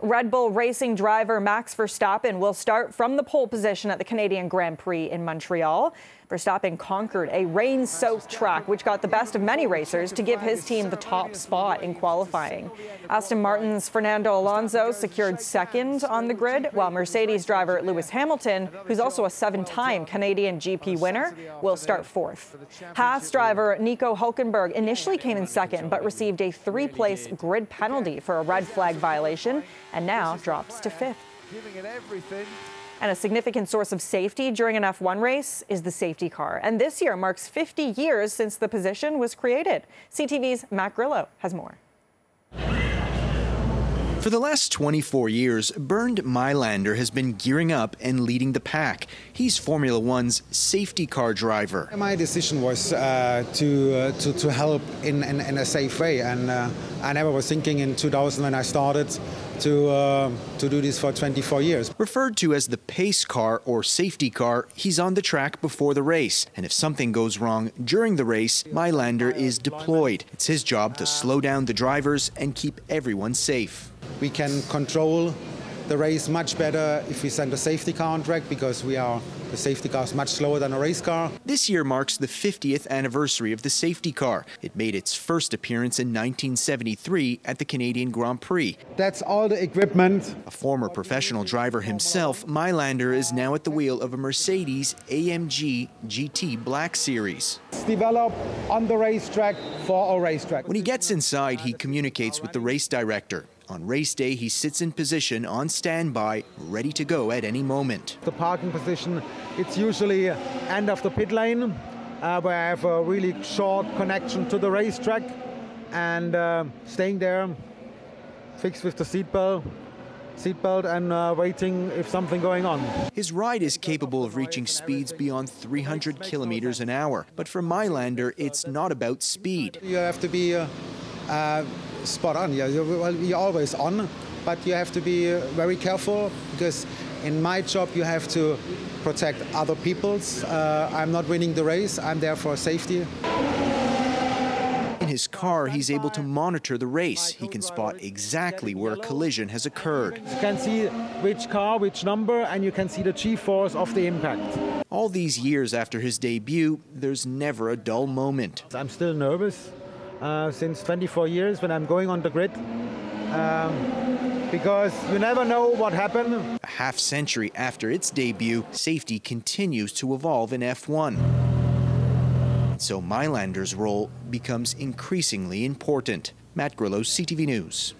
Red Bull Racing driver Max Verstappen will start from the pole position at the Canadian Grand Prix in Montreal. Verstappen conquered a rain-soaked track, which got the best of many racers to give his team the top spot in qualifying. Aston Martin's Fernando Alonso secured second on the grid, while Mercedes driver Lewis Hamilton, who's also a seven-time Canadian GP winner, will start fourth. Haas driver Nico Hülkenberg initially came in second, but received a three-place grid penalty for a red flag violation, and now drops to fifth. And a significant source of safety during an F1 race is the safety car. And this year marks 50 years since the position was created. CTV's Matt Grillo has more. For the last 24 years, Bernd Mailander has been gearing up and leading the pack. He's Formula One's safety car driver. My decision was to help in a safe way, and I never was thinking in 2000 when I started to do this for 24 years. Referred to as the pace car or safety car, he's on the track before the race. And if something goes wrong during the race, Mailander is deployed. It's his job to slow down the drivers and keep everyone safe. We can control the race much better if we send a safety car on track, because the safety car is much slower than a race car. This year marks the 50th anniversary of the safety car. It made its first appearance in 1973 at the Canadian Grand Prix. That's all the equipment. A former professional driver himself, Mailander is now at the wheel of a Mercedes AMG GT Black Series. It's developed on the racetrack for a racetrack. When he gets inside, he communicates with the race director. On race day, he sits in position on standby, ready to go at any moment. The parking position, it's usually end of the pit lane, where I have a really short connection to the racetrack, and staying there, fixed with the seatbelt and waiting if something going on. His ride is capable of reaching speeds beyond 300 kilometers an hour. But for Mailander, it's not about speed. You have to be spot on. You're always on, but you have to be very careful, because in my job you have to protect other people's. I'm not winning the race, I'm there for safety. In his car, he's able to monitor the race. He can spot exactly where a collision has occurred. You can see which car, which number, and you can see the G-force of the impact. All these years after his debut, there's never a dull moment. I'm still nervous. Since 24 years when I'm going on the grid, because you never know what happened. A half-century after its debut, safety continues to evolve in F1. And so Mailander's role becomes increasingly important. Matt Grillo, CTV News.